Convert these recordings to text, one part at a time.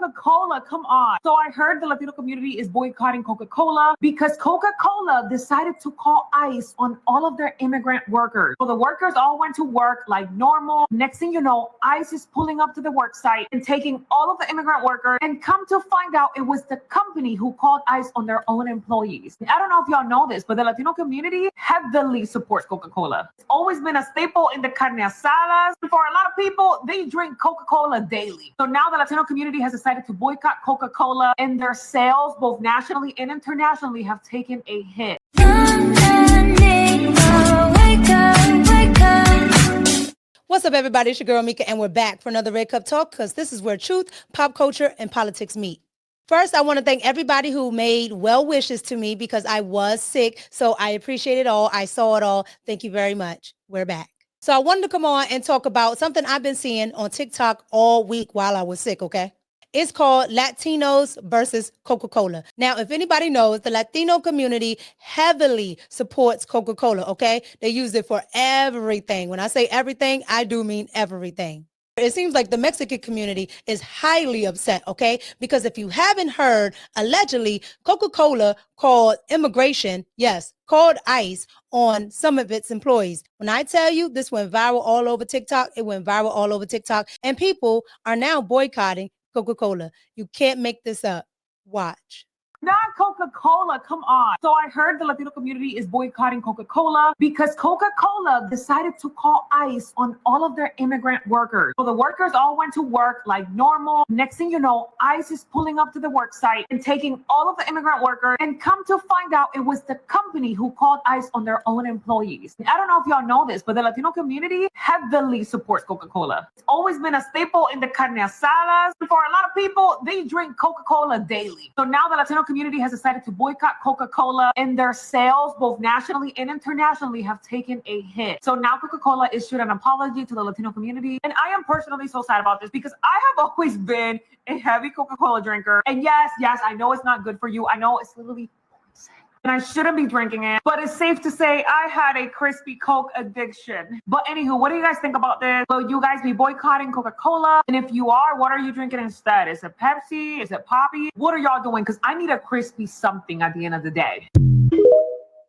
Coca-Cola, come on. So I heard the Latino community is boycotting Coca-Cola because Coca-Cola decided to call ICE on all of their immigrant workers. So the workers all went to work like normal. Next thing you know, ICE is pulling up to the work site and taking all of the immigrant workers, and come to find out it was the company who called ICE on their own employees. I don't know if y'all know this, but the Latino community heavily supports Coca-Cola. It's always been a staple in the carne asadas. For a lot of people, they drink Coca-Cola daily. So now the Latino community has decided to boycott Coca-Cola, and their sales, both nationally and internationally, have taken a hit. What's up, everybody? It's your girl, Mika, and we're back for another Red Cup Talk, because this is where truth, pop culture, and politics meet. First, I want to thank everybody who made well wishes to me because I was sick, so I appreciate it all. I saw it all. Thank you very much. We're back. So I wanted to come on and talk about something I've been seeing on TikTok all week while I was sick, okay? It's called Latinos versus Coca-Cola. Now, if anybody knows, the Latino community heavily supports Coca-Cola, okay? They use it for everything. When I say everything, I do mean everything. It seems like the Mexican community is highly upset, okay? Because if you haven't heard, allegedly, Coca-Cola called immigration, yes, called ICE on some of its employees. When I tell you this went viral all over TikTok, it went viral all over TikTok, and people are now boycotting Coca-Cola. You can't make this up. Watch. Not Coca-Cola, come on. So I heard the Latino community is boycotting Coca-Cola because Coca-Cola decided to call ICE on all of their immigrant workers. So the workers all went to work like normal. Next thing you know, ICE is pulling up to the work site and taking all of the immigrant workers, and come to find out it was the company who called ICE on their own employees. I don't know if y'all know this, but the Latino community heavily supports Coca-Cola. It's always been a staple in the carne asadas. For a lot of people, they drink Coca-Cola daily. So now the Latino community has decided to boycott Coca-Cola, and their sales, both nationally and internationally, have taken a hit. So now Coca-Cola issued an apology to the Latino community, and I am personally so sad about this because I have always been a heavy Coca-Cola drinker. And yes, I know it's not good for you. I know it's literally poison, and I shouldn't be drinking it, but it's safe to say I had a crispy Coke addiction. But anywho, what do you guys think about this? Will you guys be boycotting Coca-Cola? And if you are, what are you drinking instead? Is it Pepsi? Is it Poppy? What are y'all doing? Because I need a crispy something at the end of the day.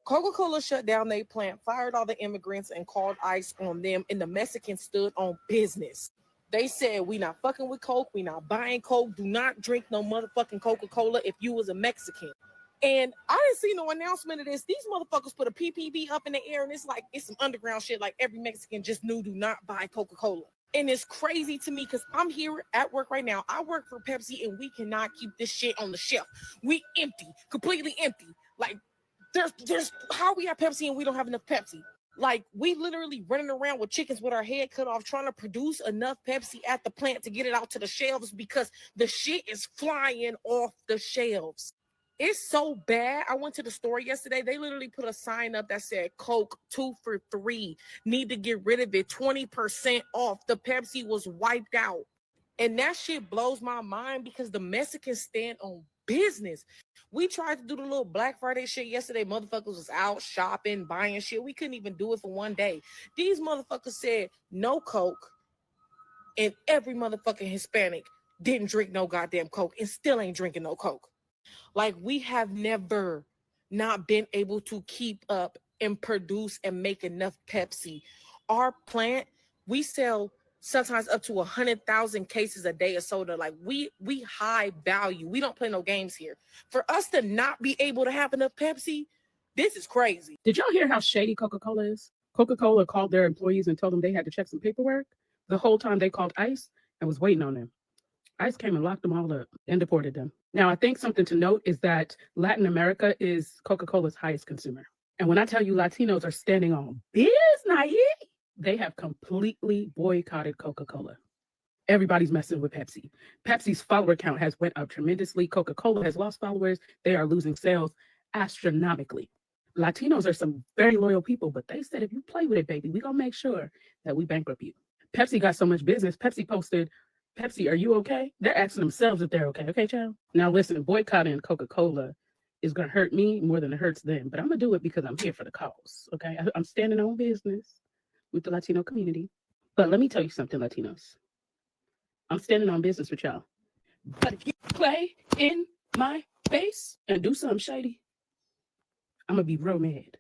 Coca-Cola shut down their plant, fired all the immigrants, and called ICE on them, and the Mexicans stood on business. They said, we not fucking with Coke, we not buying Coke, do not drink no motherfucking Coca-Cola if you was a Mexican. And I didn't see no announcement of this. These motherfuckers put a PPV up in the air, and it's like, it's some underground shit, like every Mexican just knew, do not buy Coca-Cola. And it's crazy to me because I'm here at work right now. I work for Pepsi, and we cannot keep this shit on the shelf. We empty, completely empty. Like, there's how we have Pepsi and we don't have enough Pepsi. Like, we literally running around with chickens with our head cut off trying to produce enough Pepsi at the plant to get it out to the shelves because the shit is flying off the shelves. It's so bad. I went to the store yesterday. They literally put a sign up that said Coke 2 for $3. Need to get rid of it. 20% off. The Pepsi was wiped out. And that shit blows my mind because the Mexicans stand on business. We tried to do the little Black Friday shit yesterday. Motherfuckers was out shopping, buying shit. We couldn't even do it for one day. These motherfuckers said no Coke, and every motherfucking Hispanic didn't drink no goddamn Coke and still ain't drinking no Coke. Like, we have never not been able to keep up and produce and make enough Pepsi. Our plant, we sell sometimes up to 100,000 cases a day of soda. Like, we high value. We don't play no games here. For us to not be able to have enough Pepsi, this is crazy. Did y'all hear how shady Coca-Cola is? Coca-Cola called their employees and told them they had to check some paperwork. The whole time they called ICE and was waiting on them. ICE came and locked them all up and deported them. Now, I think something to note is that Latin America is Coca-Cola's highest consumer. And when I tell you Latinos are standing on business, they have completely boycotted Coca-Cola. Everybody's messing with Pepsi. Pepsi's follower count has went up tremendously. Coca-Cola has lost followers. They are losing sales astronomically. Latinos are some very loyal people, but they said, if you play with it, baby, we're going to make sure that we bankrupt you. Pepsi got so much business. Pepsi posted, Pepsi, are you okay? They're asking themselves if they're okay. Okay, child? Now, listen, boycotting Coca-Cola is going to hurt me more than it hurts them, but I'm going to do it because I'm here for the cause, okay? I'm standing on business with the Latino community. But let me tell you something, Latinos. I'm standing on business with y'all But if you play in my face and do something shady, I'm going to be real mad.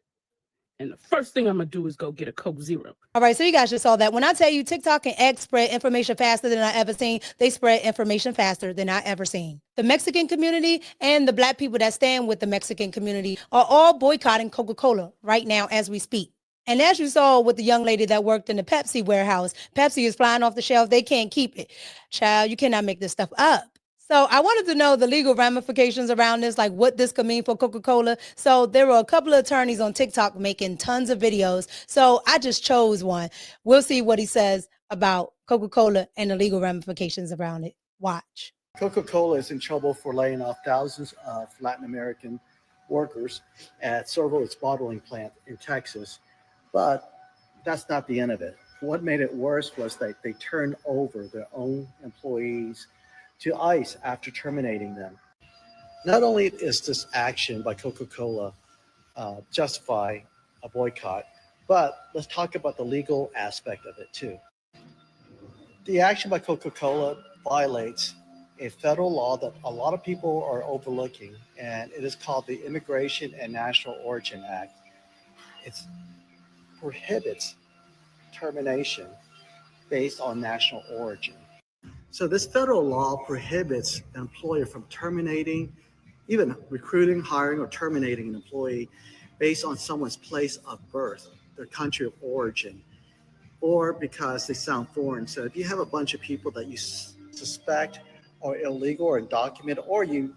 And the first thing I'm going to do is go get a Coke Zero. All right, so you guys just saw that. When I tell you TikTok and X spread information faster than I ever seen, they spread information faster than I ever seen. The Mexican community and the Black people that stand with the Mexican community are all boycotting Coca-Cola right now as we speak. And as you saw with the young lady that worked in the Pepsi warehouse, Pepsi is flying off the shelf. They can't keep it. Child, you cannot make this stuff up. So I wanted to know the legal ramifications around this, like what this could mean for Coca-Cola. So there were a couple of attorneys on TikTok making tons of videos. So I just chose one. We'll see what he says about Coca-Cola and the legal ramifications around it. Watch. Coca-Cola is in trouble for laying off thousands of Latin American workers at several of its bottling plant in Texas. But that's not the end of it. What made it worse was that they turned over their own employees to ICE after terminating them. Not only is this action by Coca-Cola justify a boycott, but let's talk about the legal aspect of it too. The action by Coca-Cola violates a federal law that a lot of people are overlooking, and it is called the Immigration and National Origin Act. It prohibits termination based on national origin. So this federal law prohibits an employer from terminating, even recruiting, hiring, or terminating an employee based on someone's place of birth, their country of origin, or because they sound foreign. So if you have a bunch of people that you suspect are illegal or undocumented, or you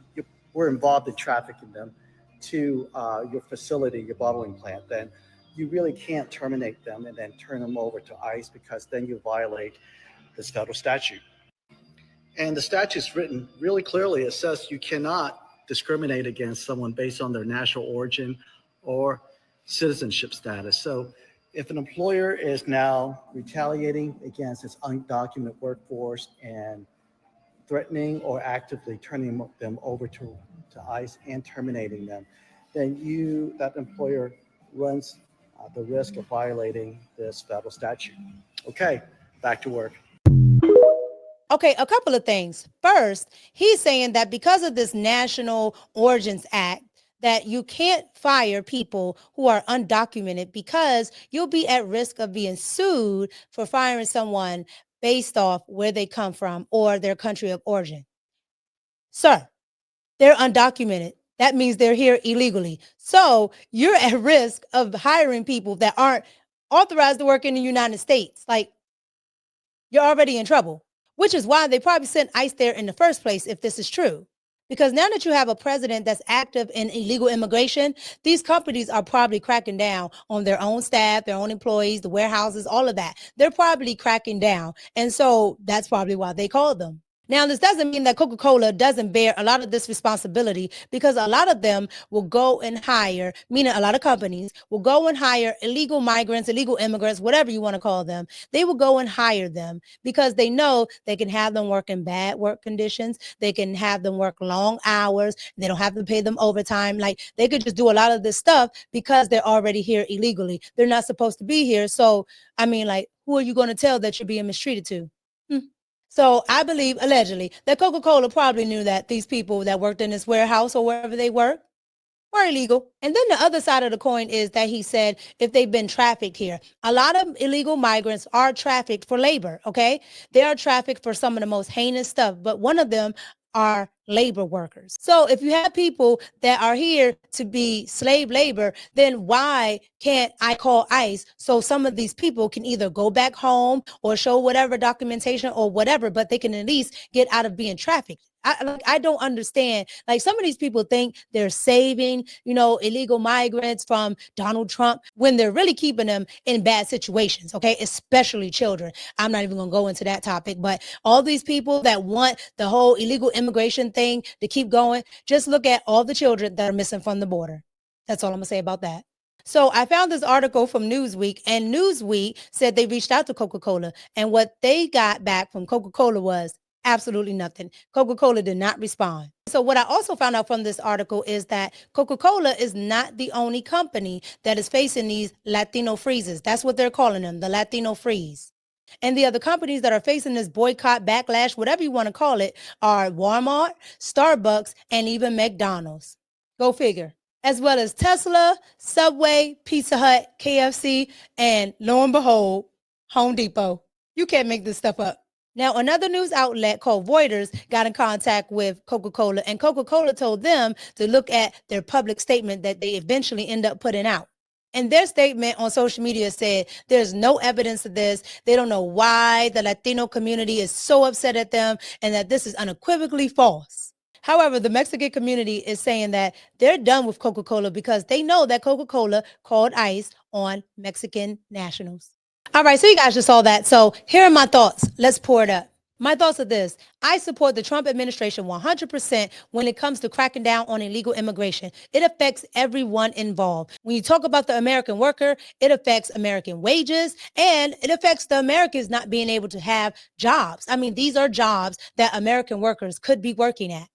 were involved in trafficking them to your facility, your bottling plant, then you really can't terminate them and then turn them over to ICE, because then you violate this federal statute. And the statute is written really clearly. It says you cannot discriminate against someone based on their national origin or citizenship status. So if an employer is now retaliating against its undocumented workforce and threatening or actively turning them over to ICE and terminating them, then that employer runs the risk of violating this federal statute. Okay, back to work. Okay, a couple of things. First, he's saying that because of this National Origins Act, that you can't fire people who are undocumented because you'll be at risk of being sued for firing someone based off where they come from or their country of origin. Sir, they're undocumented. That means they're here illegally. So you're at risk of hiring people that aren't authorized to work in the United States. Like, you're already in trouble, which is why they probably sent ICE there in the first place if this is true. Because now that you have a president that's active in illegal immigration, these companies are probably cracking down on their own staff, their own employees, the warehouses, all of that. They're probably cracking down. And so that's probably why they called them. Now, this doesn't mean that Coca-Cola doesn't bear a lot of this responsibility, because a lot of them will go and hire, meaning a lot of companies will go and hire illegal migrants, illegal immigrants, whatever you want to call them. They will go and hire them because they know they can have them work in bad work conditions. They can have them work long hours. They don't have to pay them overtime. Like, they could just do a lot of this stuff because they're already here illegally. They're not supposed to be here. So, I mean, like, who are you going to tell that you're being mistreated to? So I believe, allegedly, that Coca-Cola probably knew that these people that worked in this warehouse or wherever they work were illegal. And then the other side of the coin is that he said if they've been trafficked here. A lot of illegal migrants are trafficked for labor, okay? They are trafficked for some of the most heinous stuff, but one of them are labor workers. So if you have people that are here to be slave labor, then why can't I call ICE so some of these people can either go back home or show whatever documentation or whatever, but they can at least get out of being trafficked? I don't understand. Like, some of these people think they're saving, illegal migrants from Donald Trump when they're really keeping them in bad situations, okay? Especially children. I'm not even going to go into that topic, but all these people that want the whole illegal immigration thing to keep going, just look at all the children that are missing from the border. That's all I'm going to say about that. So I found this article from Newsweek, and Newsweek said they reached out to Coca-Cola, and what they got back from Coca-Cola was absolutely nothing. Coca-Cola did not respond. So what I also found out from this article is that Coca-Cola is not the only company that is facing these Latino freezes. That's what they're calling them, the Latino freeze. And the other companies that are facing this boycott, backlash, whatever you want to call it, are Walmart, Starbucks, and even McDonald's. Go figure. As well as Tesla, Subway, Pizza Hut, KFC, and lo and behold, Home Depot. You can't make this stuff up. Now, another news outlet called Reuters got in contact with Coca-Cola, and Coca-Cola told them to look at their public statement that they eventually end up putting out. And their statement on social media said there's no evidence of this. They don't know why the Latino community is so upset at them and that this is unequivocally false. However, the Mexican community is saying that they're done with Coca-Cola because they know that Coca-Cola called ICE on Mexican nationals. All right, so you guys just saw that. So here are my thoughts. Let's pour it up. My thoughts are this. I support the Trump administration 100% when it comes to cracking down on illegal immigration. It affects everyone involved. When you talk about the American worker, it affects American wages and it affects the Americans not being able to have jobs. I mean, these are jobs that American workers could be working at.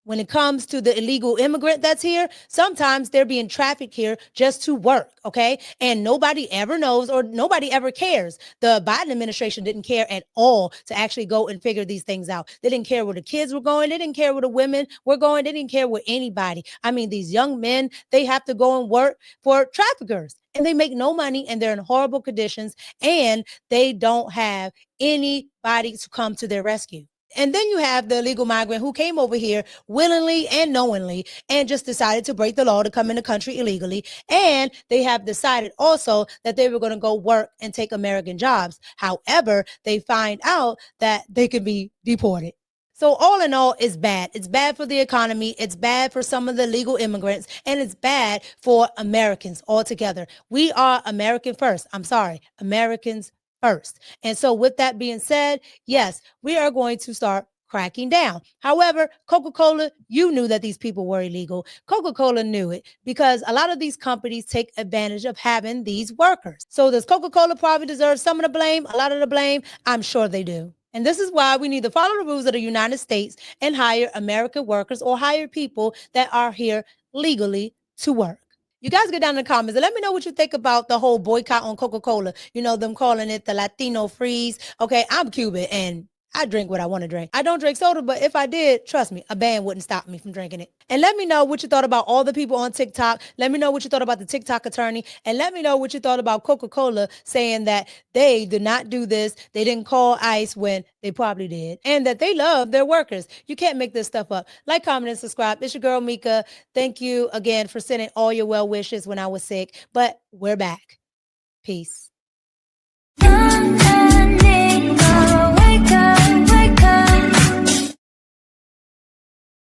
When it comes to the illegal immigrant that's here, sometimes they're being trafficked here just to work, okay? And nobody ever knows or nobody ever cares. The Biden administration didn't care at all to actually go and figure these things out. They didn't care where the kids were going. They didn't care where the women were going. They didn't care where anybody. I mean, these young men, they have to go and work for traffickers and they make no money and they're in horrible conditions and they don't have anybody to come to their rescue. And then you have the illegal migrant who came over here willingly and knowingly and just decided to break the law to come in the country illegally. And they have decided also that they were going to go work and take American jobs. However, they find out that they could be deported. So all in all, it's bad. It's bad for the economy. It's bad for some of the legal immigrants. And it's bad for Americans altogether. We are American first. I'm sorry, Americans first. And so with that being said, yes, we are going to start cracking down. However, Coca-Cola, you knew that these people were illegal. Coca-Cola knew it because a lot of these companies take advantage of having these workers. So does Coca-Cola probably deserve some of the blame, a lot of the blame? I'm sure they do. And this is why we need to follow the rules of the United States and hire American workers or hire people that are here legally to work. You guys get down in the comments and let me know what you think about the whole boycott on Coca-Cola. You know, them calling it the Latino freeze. Okay, I'm Cuban and I drink what I want to drink. I don't drink soda, but if I did, trust me, a ban wouldn't stop me from drinking it. And let me know what you thought about all the people on TikTok. Let me know what you thought about the TikTok attorney. And let me know what you thought about Coca-Cola saying that they did not do this. They didn't call ICE when they probably did. And that they love their workers. You can't make this stuff up. Like, comment, and subscribe. It's your girl, Mika. Thank you again for sending all your well wishes when I was sick. But we're back. Peace.